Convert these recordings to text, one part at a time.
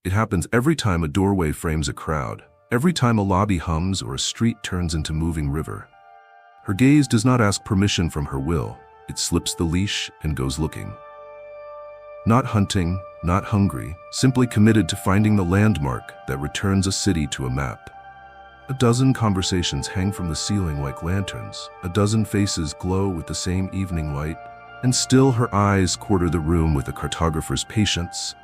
It happens every time a doorway frames a crowd, every time a lobby hums or a street turns into moving river. Her gaze does not ask permission from her will. It slips the leash and goes looking. Not hunting, not hungry, simply committed to finding the landmark that returns a city to a map. A dozen conversations hang from the ceiling like lanterns. A dozen faces glow with the same evening light, and still her eyes quarter the room with a cartographer's patience,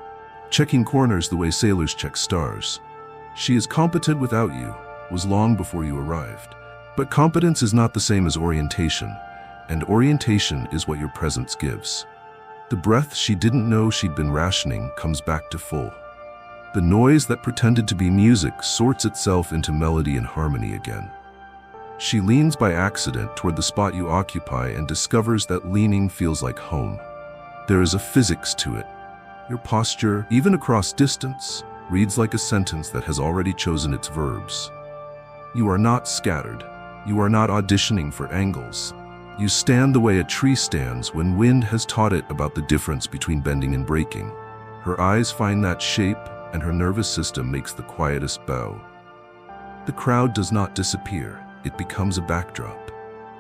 checking corners the way sailors check stars. She is competent without you, was long before you arrived. But competence is not the same as orientation, and orientation is what your presence gives. The breath she didn't know she'd been rationing comes back to full. The noise that pretended to be music sorts itself into melody and harmony again. She leans by accident toward the spot you occupy and discovers that leaning feels like home. There is a physics to it. Your posture, even across distance, reads like a sentence that has already chosen its verbs. You are not scattered. You are not auditioning for angles. You stand the way a tree stands when wind has taught it about the difference between bending and breaking. Her eyes find that shape, and her nervous system makes the quietest bow. The crowd does not disappear. It becomes a backdrop.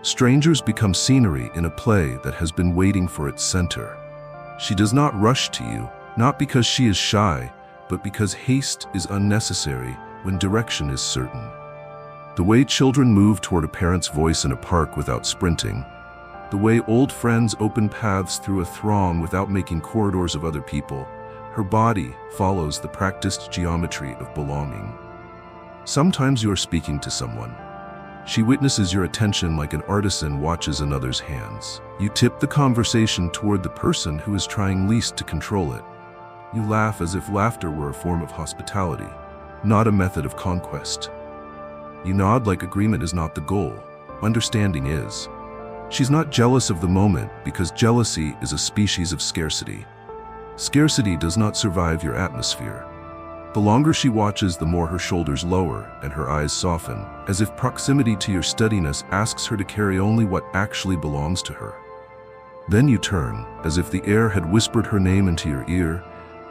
Strangers become scenery in a play that has been waiting for its center. She does not rush to you, not because she is shy, but because haste is unnecessary when direction is certain. The way children move toward a parent's voice in a park without sprinting, the way old friends open paths through a throng without making corridors of other people, her body follows the practiced geometry of belonging. Sometimes you are speaking to someone. She witnesses your attention like an artisan watches another's hands. You tip the conversation toward the person who is trying least to control it. You laugh as if laughter were a form of hospitality, not a method of conquest. You nod like agreement is not the goal. Understanding is. She's not jealous of the moment because jealousy is a species of scarcity. Scarcity does not survive your atmosphere. The longer she watches, the more her shoulders lower and her eyes soften, as if proximity to your steadiness asks her to carry only what actually belongs to her. Then you turn, as if the air had whispered her name into your ear,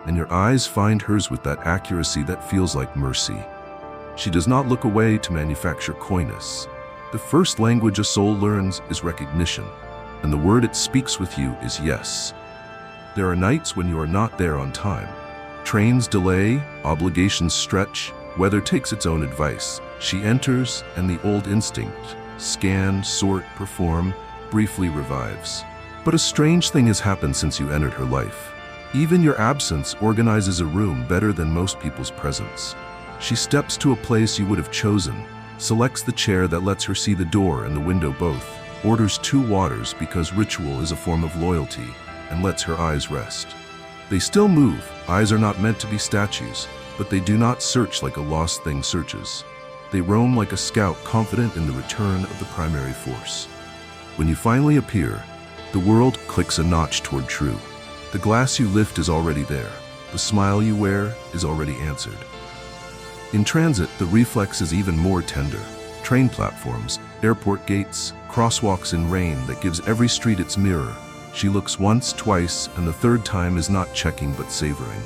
and your eyes find hers with that accuracy that feels like mercy. She does not look away to manufacture coyness. The first language a soul learns is recognition, and the word it speaks with you is yes. There are nights when you are not there on time. Trains delay, obligations stretch, weather takes its own advice. She enters, and the old instinct, scan, sort, perform, briefly revives. But a strange thing has happened since you entered her life. Even your absence organizes a room better than most people's presence. She steps to a place you would have chosen, selects the chair that lets her see the door and the window both, orders 2 waters because ritual is a form of loyalty, and lets her eyes rest. They still move. Eyes are not meant to be statues, but they do not search like a lost thing searches. They roam like a scout confident in the return of the primary force. When you finally appear, the world clicks a notch toward true. The glass you lift is already there. The smile you wear is already answered. In transit, the reflex is even more tender. Train platforms, airport gates, crosswalks in rain that gives every street its mirror. She looks once, twice, and the third time is not checking but savoring.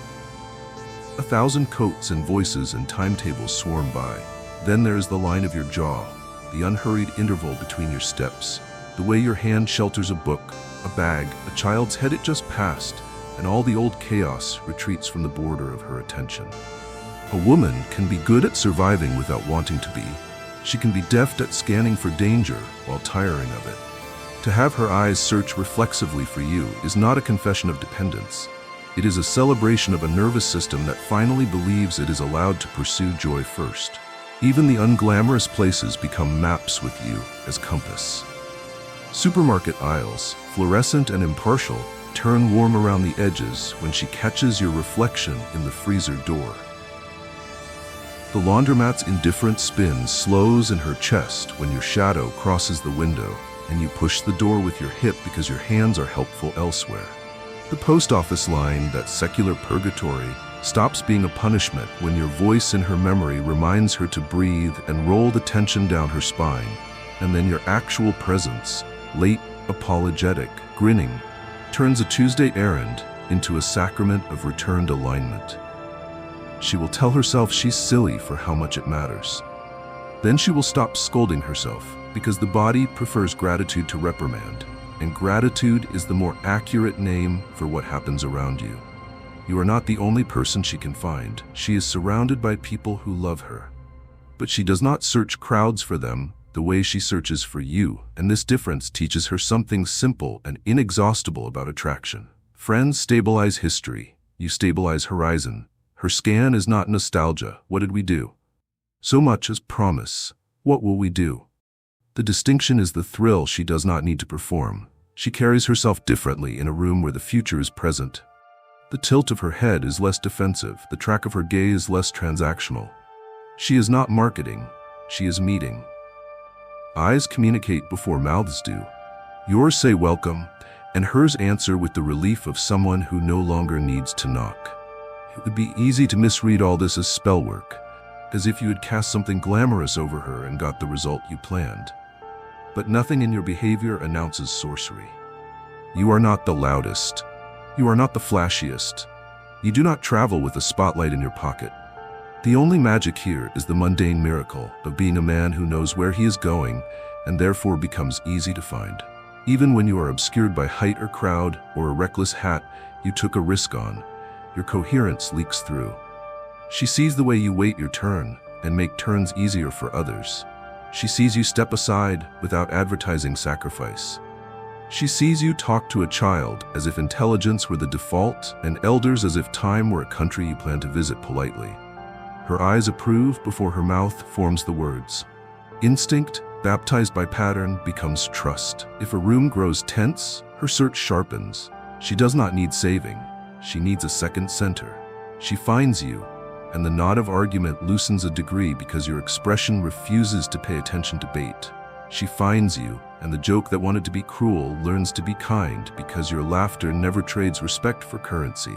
1,000 coats and voices and timetables swarm by. Then there is the line of your jaw, the unhurried interval between your steps, the way your hand shelters a book, a bag, a child's head it just passed, and all the old chaos retreats from the border of her attention. A woman can be good at surviving without wanting to be. She can be deft at scanning for danger while tiring of it. To have her eyes search reflexively for you is not a confession of dependence. It is a celebration of a nervous system that finally believes it is allowed to pursue joy first. Even the unglamorous places become maps with you as compass. Supermarket aisles, fluorescent and impartial, turn warm around the edges when she catches your reflection in the freezer door. The laundromat's indifferent spin slows in her chest when your shadow crosses the window, and you push the door with your hip because your hands are helpful elsewhere. The post office line, that secular purgatory, stops being a punishment when your voice in her memory reminds her to breathe and roll the tension down her spine, and then your actual presence, late, apologetic, grinning, turns a Tuesday errand into a sacrament of returned alignment. She will tell herself she's silly for how much it matters. Then she will stop scolding herself, because the body prefers gratitude to reprimand, and gratitude is the more accurate name for what happens around you. You are not the only person she can find. She is surrounded by people who love her. But she does not search crowds for them the way she searches for you, and this difference teaches her something simple and inexhaustible about attraction. Friends stabilize history. You stabilize horizon. Her scan is not nostalgia. What did we do? So much as promise. What will we do? The distinction is the thrill she does not need to perform. She carries herself differently in a room where the future is present. The tilt of her head is less defensive, the track of her gaze less transactional. She is not marketing, she is meeting. Eyes communicate before mouths do. Yours say welcome, and hers answer with the relief of someone who no longer needs to knock. It would be easy to misread all this as spell work, as if you had cast something glamorous over her and got the result you planned. But nothing in your behavior announces sorcery. You are not the loudest. You are not the flashiest. You do not travel with a spotlight in your pocket. The only magic here is the mundane miracle of being a man who knows where he is going and therefore becomes easy to find. Even when you are obscured by height or crowd or a reckless hat you took a risk on, your coherence leaks through. She sees the way you wait your turn and make turns easier for others. She sees you step aside without advertising sacrifice. She sees you talk to a child as if intelligence were the default and elders as if time were a country you plan to visit politely. Her eyes approve before her mouth forms the words. Instinct, baptized by pattern, becomes trust. If a room grows tense, her search sharpens. She does not need saving. She needs a second center. She finds you, and the knot of argument loosens a degree because your expression refuses to pay attention to bait. She finds you, and the joke that wanted to be cruel learns to be kind because your laughter never trades respect for currency.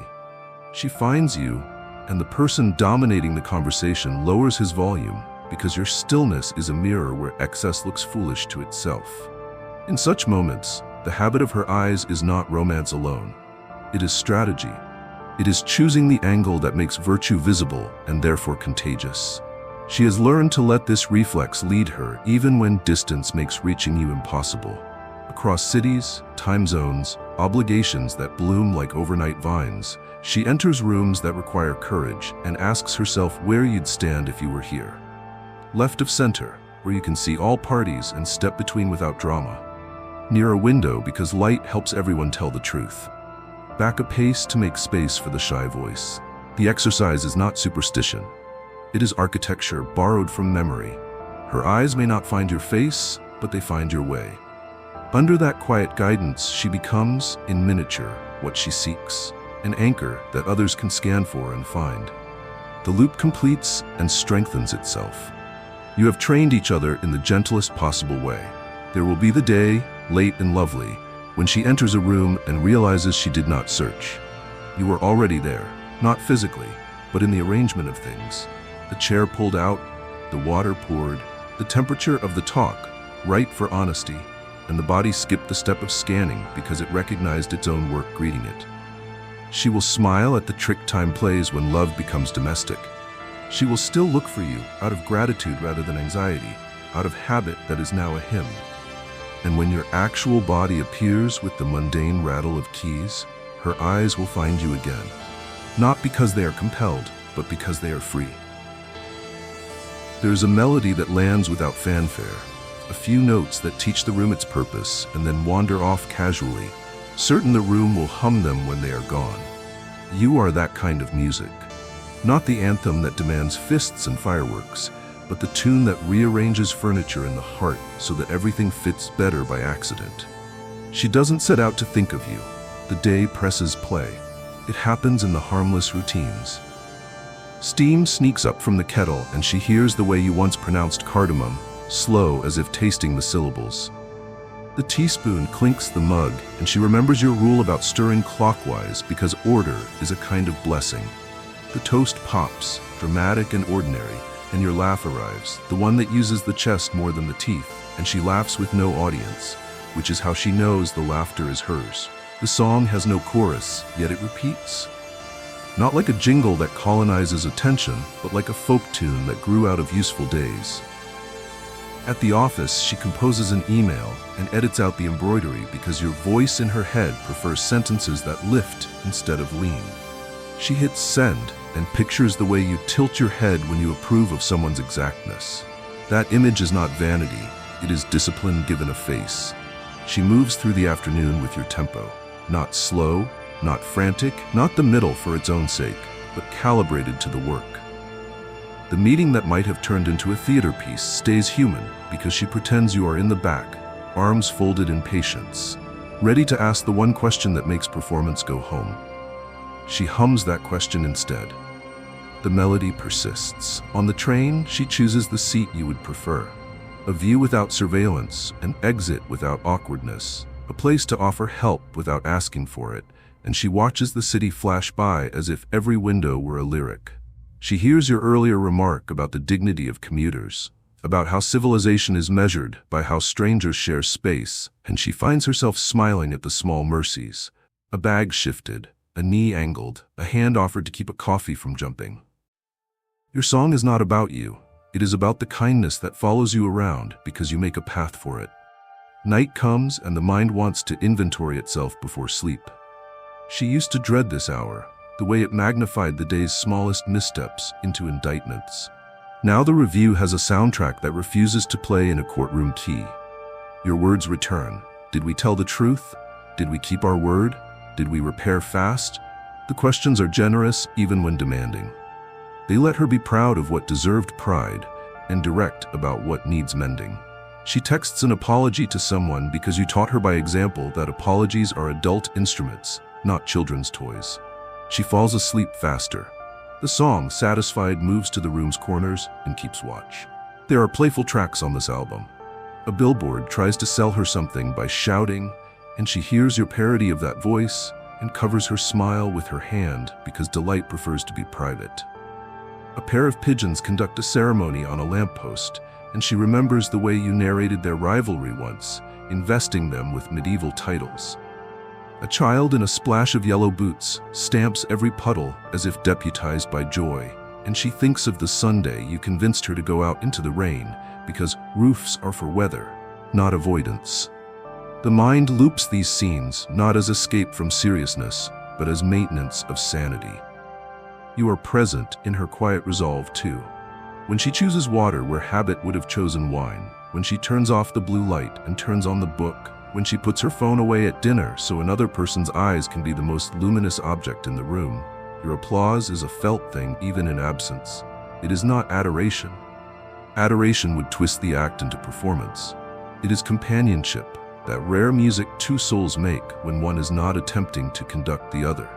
She finds you, and the person dominating the conversation lowers his volume because your stillness is a mirror where excess looks foolish to itself. In such moments, the habit of her eyes is not romance alone. It is strategy. It is choosing the angle that makes virtue visible and therefore contagious. She has learned to let this reflex lead her even when distance makes reaching you impossible. Across cities, time zones, obligations that bloom like overnight vines, she enters rooms that require courage and asks herself where you'd stand if you were here. Left of center, where you can see all parties and step between without drama. Near a window because light helps everyone tell the truth. Back a pace to make space for the shy voice. The exercise is not superstition. It is architecture borrowed from memory. Her eyes may not find your face, but they find your way. Under that quiet guidance, she becomes, in miniature, what she seeks, an anchor that others can scan for and find. The loop completes and strengthens itself. You have trained each other in the gentlest possible way. There will be the day, late and lovely, when she enters a room and realizes she did not search. You were already there, not physically, but in the arrangement of things. The chair pulled out, the water poured, the temperature of the talk, right for honesty, and the body skipped the step of scanning because it recognized its own work greeting it. She will smile at the trick time plays when love becomes domestic. She will still look for you out of gratitude rather than anxiety, out of habit that is now a hymn. And when your actual body appears with the mundane rattle of keys, her eyes will find you again. Not because they are compelled, but because they are free. There is a melody that lands without fanfare, a few notes that teach the room its purpose and then wander off casually, certain the room will hum them when they are gone. You are that kind of music. Not the anthem that demands fists and fireworks, but the tune that rearranges furniture in the heart so that everything fits better by accident. She doesn't set out to think of you. The day presses play. It happens in the harmless routines. Steam sneaks up from the kettle and she hears the way you once pronounced cardamom, slow as if tasting the syllables. The teaspoon clinks the mug and she remembers your rule about stirring clockwise because order is a kind of blessing. The toast pops, dramatic and ordinary, and your laugh arrives, the one that uses the chest more than the teeth, and she laughs with no audience, which is how she knows the laughter is hers. The song has no chorus, yet it repeats. Not like a jingle that colonizes attention, but like a folk tune that grew out of useful days. At the office, she composes an email and edits out the embroidery because your voice in her head prefers sentences that lift instead of lean. She hits send and pictures the way you tilt your head when you approve of someone's exactness. That image is not vanity, it is discipline given a face. She moves through the afternoon with your tempo, not slow, not frantic, not the middle for its own sake, but calibrated to the work. The meeting that might have turned into a theater piece stays human because she pretends you are in the back, arms folded in patience, ready to ask the one question that makes performance go home. She hums that question instead. The melody persists. On the train, she chooses the seat you would prefer. A view without surveillance, an exit without awkwardness, a place to offer help without asking for it, and she watches the city flash by as if every window were a lyric. She hears your earlier remark about the dignity of commuters, about how civilization is measured by how strangers share space, and she finds herself smiling at the small mercies. A bag shifted, a knee angled, a hand offered to keep a coffee from jumping. Your song is not about you. It is about the kindness that follows you around because you make a path for it. Night comes and the mind wants to inventory itself before sleep. She used to dread this hour, the way it magnified the day's smallest missteps into indictments. Now the review has a soundtrack that refuses to play in a courtroom tea. Your words return. Did we tell the truth? Did we keep our word? Did we repair fast? The questions are generous even when demanding. They let her be proud of what deserved pride and direct about what needs mending. She texts an apology to someone because you taught her by example that apologies are adult instruments, not children's toys. She falls asleep faster. The song, satisfied, moves to the room's corners and keeps watch. There are playful tracks on this album. A billboard tries to sell her something by shouting, and she hears your parody of that voice and covers her smile with her hand because delight prefers to be private. A pair of pigeons conduct a ceremony on a lamppost, and she remembers the way you narrated their rivalry once, investing them with medieval titles. A child in a splash of yellow boots stamps every puddle as if deputized by joy, and she thinks of the Sunday you convinced her to go out into the rain because roofs are for weather, not avoidance. The mind loops these scenes not as escape from seriousness, but as maintenance of sanity. You are present in her quiet resolve too. When she chooses water where habit would have chosen wine, when she turns off the blue light and turns on the book, when she puts her phone away at dinner so another person's eyes can be the most luminous object in the room, your applause is a felt thing even in absence. It is not adoration. Adoration would twist the act into performance. It is companionship, that rare music two souls make when one is not attempting to conduct the other.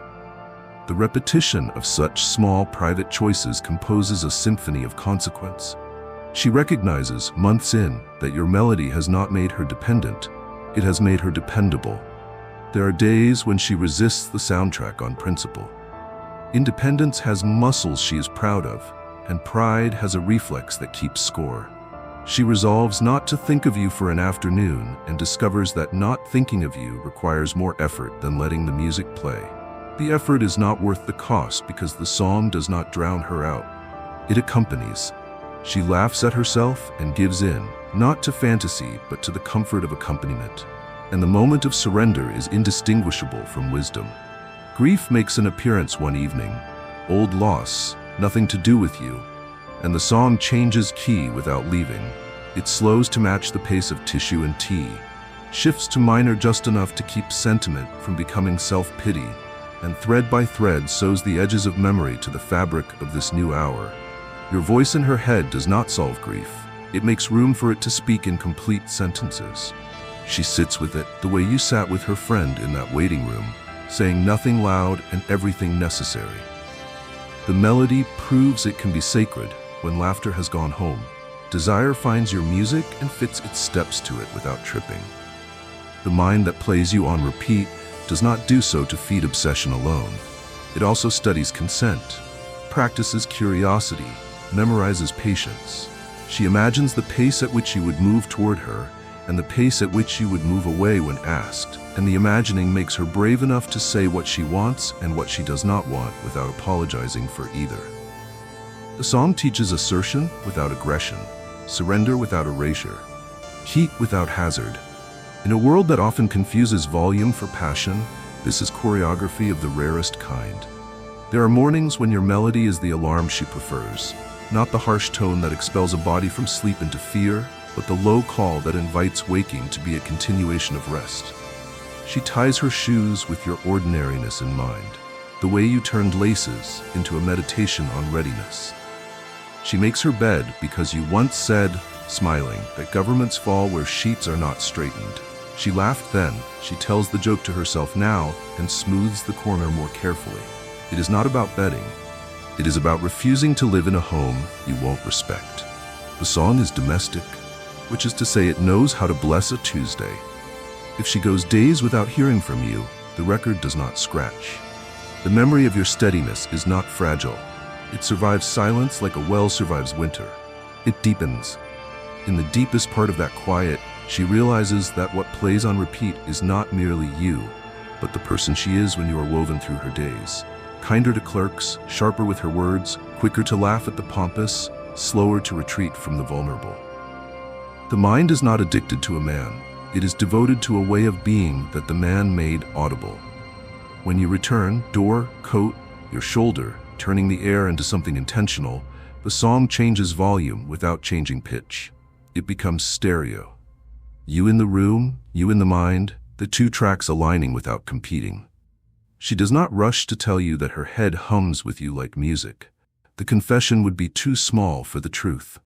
The repetition of such small private choices composes a symphony of consequence. She recognizes, months in, that your melody has not made her dependent, it has made her dependable. There are days when she resists the soundtrack on principle. Independence has muscles she is proud of, and pride has a reflex that keeps score. She resolves not to think of you for an afternoon and discovers that not thinking of you requires more effort than letting the music play. The effort is not worth the cost because the song does not drown her out. It accompanies. She laughs at herself and gives in, not to fantasy, but to the comfort of accompaniment. And the moment of surrender is indistinguishable from wisdom. Grief makes an appearance one evening. Old loss, nothing to do with you. And the song changes key without leaving. It slows to match the pace of tissue and tea, shifts to minor just enough to keep sentiment from becoming self-pity, and thread by thread sews the edges of memory to the fabric of this new hour. Your voice in her head does not solve grief. It makes room for it to speak in complete sentences. She sits with it the way you sat with her friend in that waiting room, saying nothing loud and everything necessary. The melody proves it can be sacred when laughter has gone home. Desire finds your music and fits its steps to it without tripping. The mind that plays you on repeat does not do so to feed obsession alone. It also studies consent, practices curiosity, memorizes patience. She imagines the pace at which you would move toward her and the pace at which you would move away when asked, and the imagining makes her brave enough to say what she wants and what she does not want without apologizing for either. The song teaches assertion without aggression, surrender without erasure, heat without hazard. In a world that often confuses volume for passion, this is choreography of the rarest kind. There are mornings when your melody is the alarm she prefers, not the harsh tone that expels a body from sleep into fear, but the low call that invites waking to be a continuation of rest. She ties her shoes with your ordinariness in mind, the way you turned laces into a meditation on readiness. She makes her bed because you once said, smiling, that governments fall where sheets are not straightened. She laughed then, she tells the joke to herself now, and smooths the corner more carefully. It is not about bedding. It is about refusing to live in a home you won't respect. The song is domestic, which is to say it knows how to bless a Tuesday. If she goes days without hearing from you, the record does not scratch. The memory of your steadiness is not fragile. It survives silence like a well survives winter. It deepens. In the deepest part of that quiet, she realizes that what plays on repeat is not merely you, but the person she is when you are woven through her days. Kinder to clerks, sharper with her words, quicker to laugh at the pompous, slower to retreat from the vulnerable. The mind is not addicted to a man. It is devoted to a way of being that the man made audible. When you return, door, coat, your shoulder, turning the air into something intentional, the song changes volume without changing pitch. It becomes stereo. You in the room, you in the mind, the two tracks aligning without competing. She does not rush to tell you that her head hums with you like music. The confession would be too small for the truth.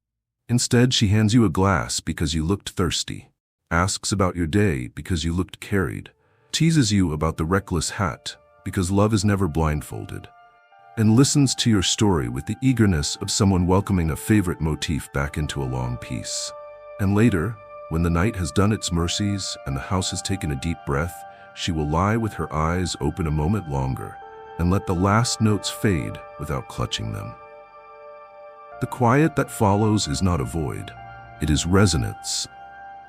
Instead, she hands you a glass because you looked thirsty, asks about your day because you looked carried, teases you about the reckless hat because love is never blindfolded, and listens to your story with the eagerness of someone welcoming a favorite motif back into a long piece. And later, when the night has done its mercies and the house has taken a deep breath, she will lie with her eyes open a moment longer and let the last notes fade without clutching them. The quiet that follows is not a void. It is resonance.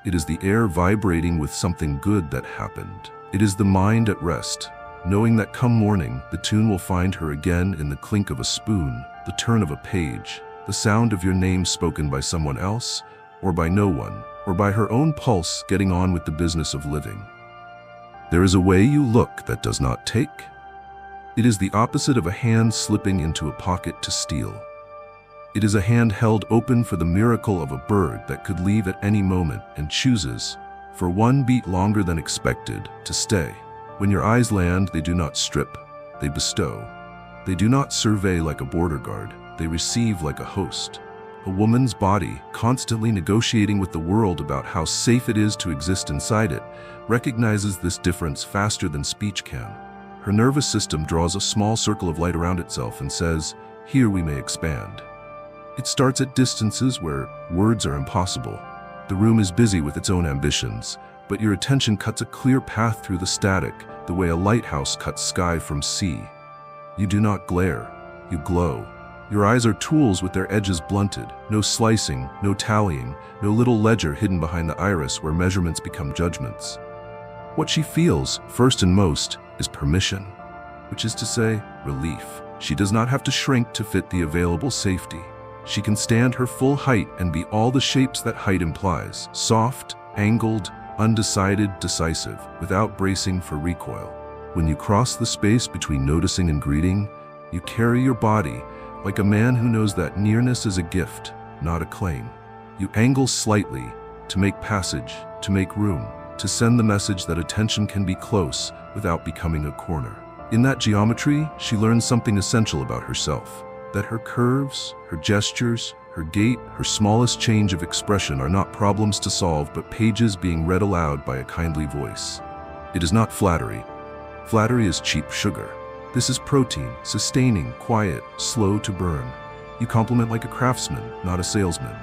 It is the air vibrating with something good that happened. It is the mind at rest, knowing that come morning, the tune will find her again in the clink of a spoon, the turn of a page, the sound of your name spoken by someone else, or by no one, or by her own pulse getting on with the business of living. There is a way you look that does not take. It is the opposite of a hand slipping into a pocket to steal. It is a hand held open for the miracle of a bird that could leave at any moment and chooses, for one beat longer than expected, to stay. When your eyes land, they do not strip, they bestow. They do not survey like a border guard, they receive like a host. A woman's body, constantly negotiating with the world about how safe it is to exist inside it, recognizes this difference faster than speech can. Her nervous system draws a small circle of light around itself and says, "Here we may expand." It starts at distances where words are impossible. The room is busy with its own ambitions, but your attention cuts a clear path through the static, the way a lighthouse cuts sky from sea. You do not glare, you glow. Your eyes are tools with their edges blunted, no slicing, no tallying, no little ledger hidden behind the iris where measurements become judgments. What she feels, first and most, is permission, which is to say, relief. She does not have to shrink to fit the available safety. She can stand her full height and be all the shapes that height implies, soft, angled, undecided, decisive, without bracing for recoil. When you cross the space between noticing and greeting, you carry your body like a man who knows that nearness is a gift, not a claim. You angle slightly to make passage, to make room, to send the message that attention can be close without becoming a corner. In that geometry, she learns something essential about herself, that her curves, her gestures, her gait, her smallest change of expression are not problems to solve but pages being read aloud by a kindly voice. It is not flattery. Flattery is cheap sugar. This is protein, sustaining, quiet, slow to burn. You compliment like a craftsman, not a salesman.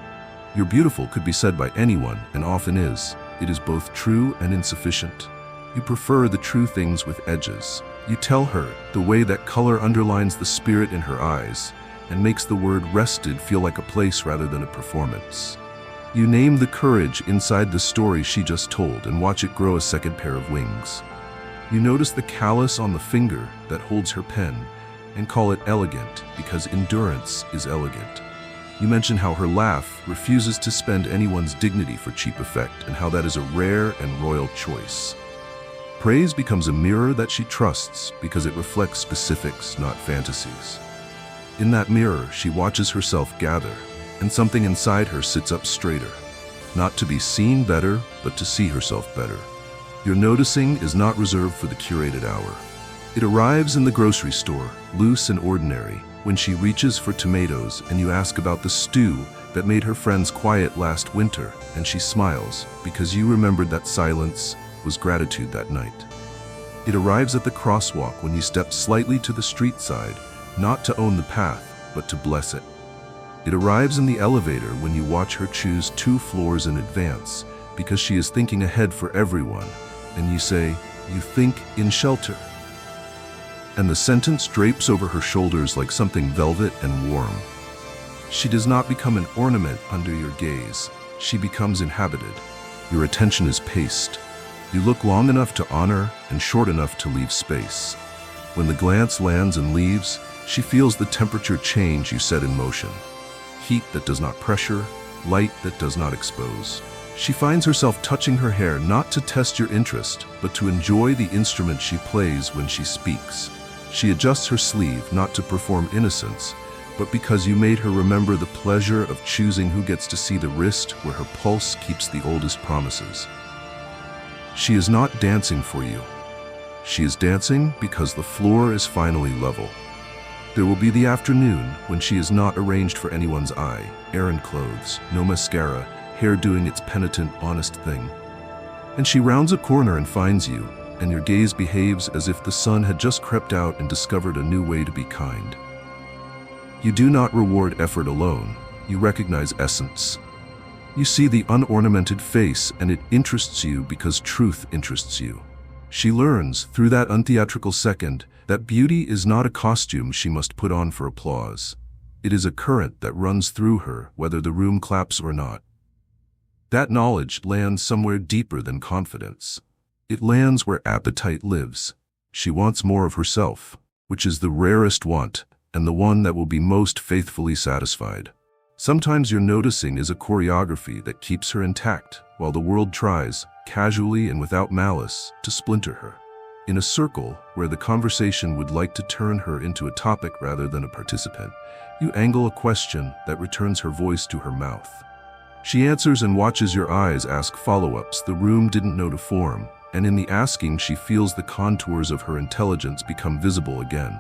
You're beautiful could be said by anyone, and often is. It is both true and insufficient. You prefer the true things with edges. You tell her the way that color underlines the spirit in her eyes and makes the word rested feel like a place rather than a performance. You name the courage inside the story she just told and watch it grow a second pair of wings. You notice the callus on the finger that holds her pen and call it elegant because endurance is elegant. You mention how her laugh refuses to spend anyone's dignity for cheap effect and how that is a rare and royal choice. Praise becomes a mirror that she trusts because it reflects specifics, not fantasies. In that mirror, she watches herself gather, and something inside her sits up straighter, not to be seen better, but to see herself better. Your noticing is not reserved for the curated hour. It arrives in the grocery store, loose and ordinary, when she reaches for tomatoes and you ask about the stew that made her friends quiet last winter, and she smiles because you remembered that silence was gratitude that night. It arrives at the crosswalk when you step slightly to the street side, not to own the path, but to bless it. It arrives in the elevator when you watch her choose 2 floors in advance because she is thinking ahead for everyone, and you say, "You think in shelter." And the sentence drapes over her shoulders like something velvet and warm. She does not become an ornament under your gaze. She becomes inhabited. Your attention is paced. You look long enough to honor and short enough to leave space. When the glance lands and leaves, she feels the temperature change you set in motion. Heat that does not pressure, light that does not expose. She finds herself touching her hair not to test your interest, but to enjoy the instrument she plays when she speaks. She adjusts her sleeve not to perform innocence, but because you made her remember the pleasure of choosing who gets to see the wrist where her pulse keeps the oldest promises. She is not dancing for you. She is dancing because the floor is finally level. There will be the afternoon when she is not arranged for anyone's eye, errand clothes, no mascara, hair doing its penitent, honest thing. And she rounds a corner and finds you, and your gaze behaves as if the sun had just crept out and discovered a new way to be kind. You do not reward effort alone, you recognize essence. You see the unornamented face and it interests you because truth interests you. She learns, through that untheatrical second, that beauty is not a costume she must put on for applause. It is a current that runs through her, whether the room claps or not. That knowledge lands somewhere deeper than confidence. It lands where appetite lives. She wants more of herself, which is the rarest want, and the one that will be most faithfully satisfied. Sometimes your noticing is a choreography that keeps her intact, while the world tries, casually and without malice, to splinter her. In a circle where the conversation would like to turn her into a topic rather than a participant, you angle a question that returns her voice to her mouth. She answers and watches your eyes ask follow-ups the room didn't know to form, and in the asking she feels the contours of her intelligence become visible again.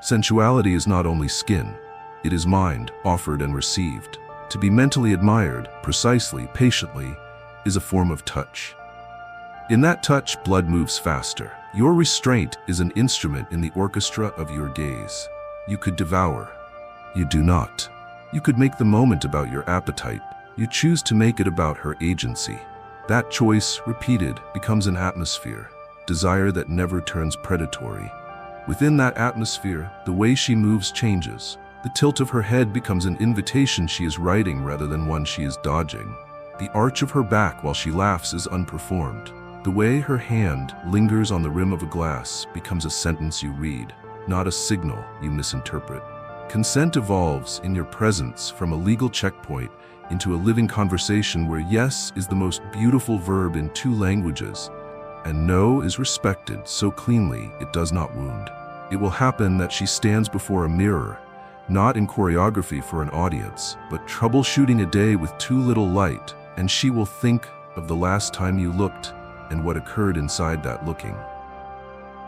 Sensuality is not only skin, it is mind, offered and received. To be mentally admired, precisely, patiently, is a form of touch. In that touch, blood moves faster. Your restraint is an instrument in the orchestra of your gaze. You could devour. You do not. You could make the moment about your appetite. You choose to make it about her agency. That choice, repeated, becomes an atmosphere, desire that never turns predatory. Within that atmosphere, the way she moves changes. The tilt of her head becomes an invitation she is writing rather than one she is dodging. The arch of her back while she laughs is unperformed. The way her hand lingers on the rim of a glass becomes a sentence you read, not a signal you misinterpret. Consent evolves in your presence from a legal checkpoint into a living conversation where yes is the most beautiful verb in 2 languages, and no is respected so cleanly it does not wound. It will happen that she stands before a mirror, not in choreography for an audience, but troubleshooting a day with too little light, and she will think of the last time you looked and what occurred inside that looking.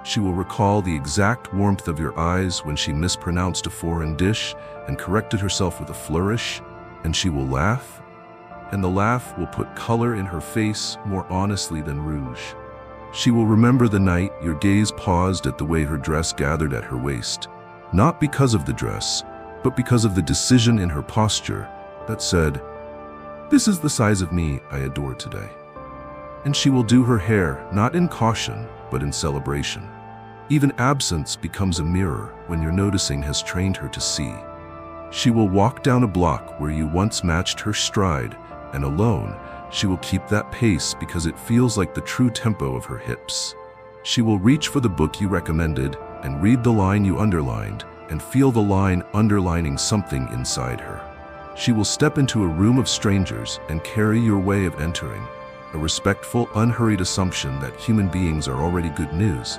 She will recall the exact warmth of your eyes when she mispronounced a foreign dish and corrected herself with a flourish, and she will laugh, and the laugh will put color in her face more honestly than rouge. She will remember the night your gaze paused at the way her dress gathered at her waist, not because of the dress, but because of the decision in her posture that said, "This is the size of me I adore today." And she will do her hair not in caution, but in celebration. Even absence becomes a mirror when your noticing has trained her to see. She will walk down a block where you once matched her stride and alone, she will keep that pace because it feels like the true tempo of her hips. She will reach for the book you recommended and read the line you underlined and feel the line underlining something inside her. She will step into a room of strangers and carry your way of entering, a respectful, unhurried assumption that human beings are already good news,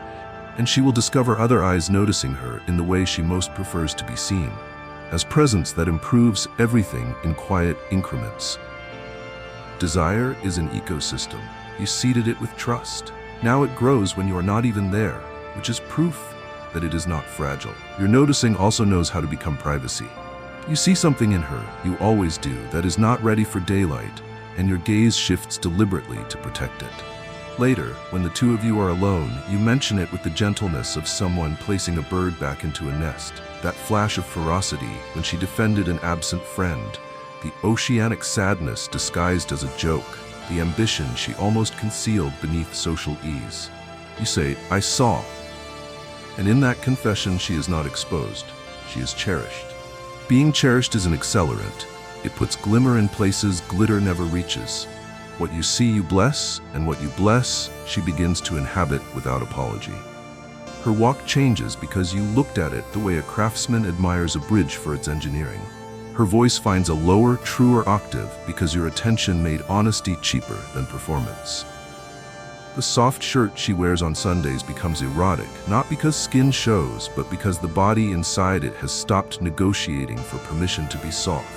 and she will discover other eyes noticing her in the way she most prefers to be seen, as presence that improves everything in quiet increments. Desire is an ecosystem. You seeded it with trust. Now it grows when you are not even there, which is proof that it is not fragile. Your noticing also knows how to become privacy. You see something in her, you always do, that is not ready for daylight, and your gaze shifts deliberately to protect it. Later, when the two of you are alone, you mention it with the gentleness of someone placing a bird back into a nest, that flash of ferocity when she defended an absent friend, the oceanic sadness disguised as a joke, the ambition she almost concealed beneath social ease. You say, "I saw." And in that confession, she is not exposed, she is cherished. Being cherished is an accelerant. It puts glimmer in places glitter never reaches. What you see you bless, and what you bless, she begins to inhabit without apology. Her walk changes because you looked at it the way a craftsman admires a bridge for its engineering. Her voice finds a lower, truer octave because your attention made honesty cheaper than performance. The soft shirt she wears on Sundays becomes erotic, not because skin shows, but because the body inside it has stopped negotiating for permission to be soft.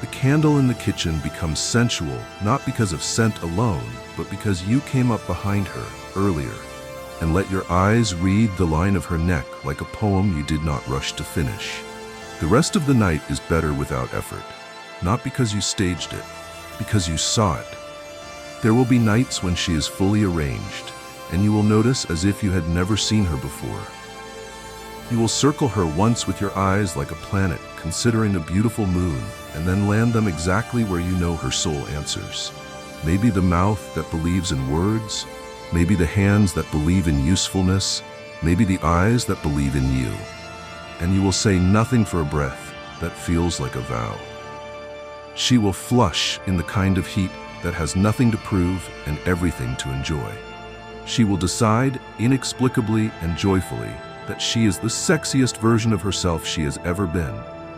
The candle in the kitchen becomes sensual, not because of scent alone, but because you came up behind her earlier and let your eyes read the line of her neck like a poem you did not rush to finish. The rest of the night is better without effort, not because you staged it, because you saw it. There will be nights when she is fully arranged, and you will notice as if you had never seen her before. You will circle her once with your eyes like a planet, considering a beautiful moon, and then land them exactly where you know her soul answers. Maybe the mouth that believes in words, maybe the hands that believe in usefulness, maybe the eyes that believe in you. And you will say nothing for a breath that feels like a vow. She will flush in the kind of heat that has nothing to prove and everything to enjoy. She will decide, inexplicably and joyfully, that she is the sexiest version of herself she has ever been,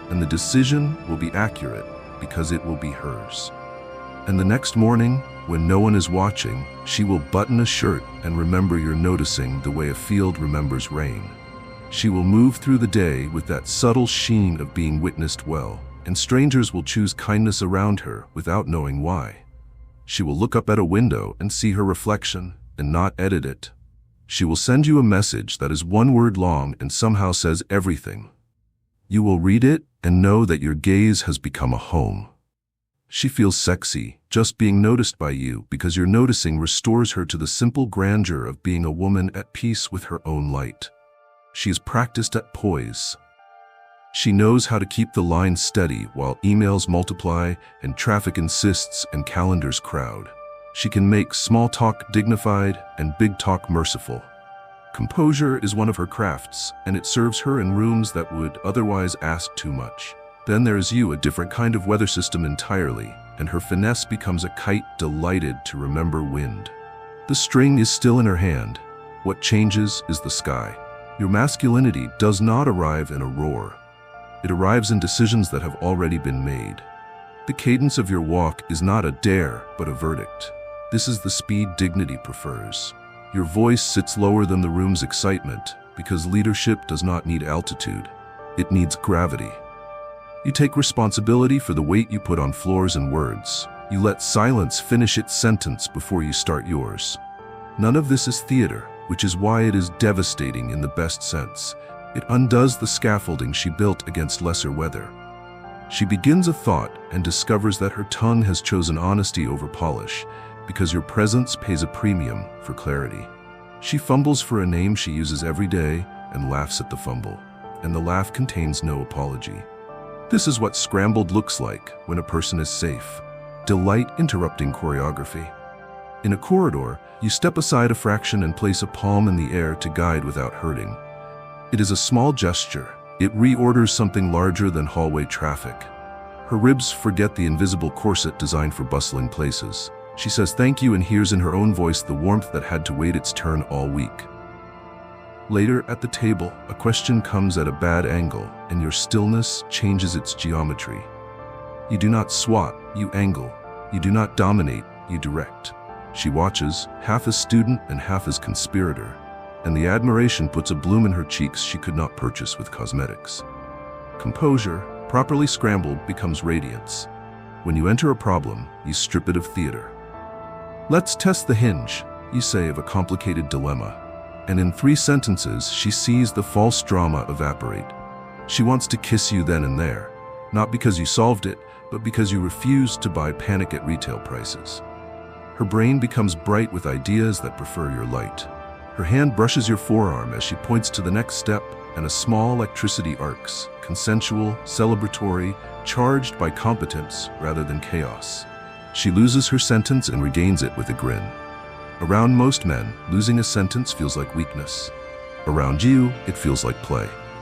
and the decision will be accurate because it will be hers. And the next morning, when no one is watching, she will button a shirt and remember you're noticing the way a field remembers rain. She will move through the day with that subtle sheen of being witnessed well, and strangers will choose kindness around her without knowing why. She will look up at a window and see her reflection and not edit it. She will send you a message that is one word long and somehow says everything. You will read it and know that your gaze has become a home. She feels sexy, just being noticed by you because your noticing restores her to the simple grandeur of being a woman at peace with her own light. She is practiced at poise. She knows how to keep the line steady while emails multiply and traffic insists and calendars crowd. She can make small talk dignified and big talk merciful. Composure is one of her crafts, and it serves her in rooms that would otherwise ask too much. Then there is you, a different kind of weather system entirely, and her finesse becomes a kite delighted to remember wind. The string is still in her hand. What changes is the sky. Your masculinity does not arrive in a roar. It arrives in decisions that have already been made. The cadence of your walk is not a dare, but a verdict. This is the speed dignity prefers. Your voice sits lower than the room's excitement because leadership does not need altitude. It needs gravity. You take responsibility for the weight you put on floors and words. You let silence finish its sentence before you start yours. None of this is theater, which is why it is devastating in the best sense. It undoes the scaffolding she built against lesser weather. She begins a thought and discovers that her tongue has chosen honesty over polish because your presence pays a premium for clarity. She fumbles for a name she uses every day and laughs at the fumble, and the laugh contains no apology. This is what scrambled looks like when a person is safe. Delight interrupting choreography. In a corridor, you step aside a fraction and place a palm in the air to guide without hurting. It is a small gesture. It reorders something larger than hallway traffic. Her ribs forget the invisible corset designed for bustling places. She says thank you and hears in her own voice the warmth that had to wait its turn all week. Later, at the table, a question comes at a bad angle, and your stillness changes its geometry. You do not swat, you angle. You do not dominate, you direct. She watches, half as student and half as conspirator, and the admiration puts a bloom in her cheeks she could not purchase with cosmetics. Composure, properly scrambled, becomes radiance. When you enter a problem, you strip it of theater. Let's test the hinge, you say of a complicated dilemma. And in 3 sentences, she sees the false drama evaporate. She wants to kiss you then and there, not because you solved it, but because you refused to buy panic at retail prices. Her brain becomes bright with ideas that prefer your light. Her hand brushes your forearm as she points to the next step, and a small electricity arcs, consensual, celebratory, charged by competence rather than chaos. She loses her sentence and regains it with a grin. Around most men, losing a sentence feels like weakness. Around you, it feels like play.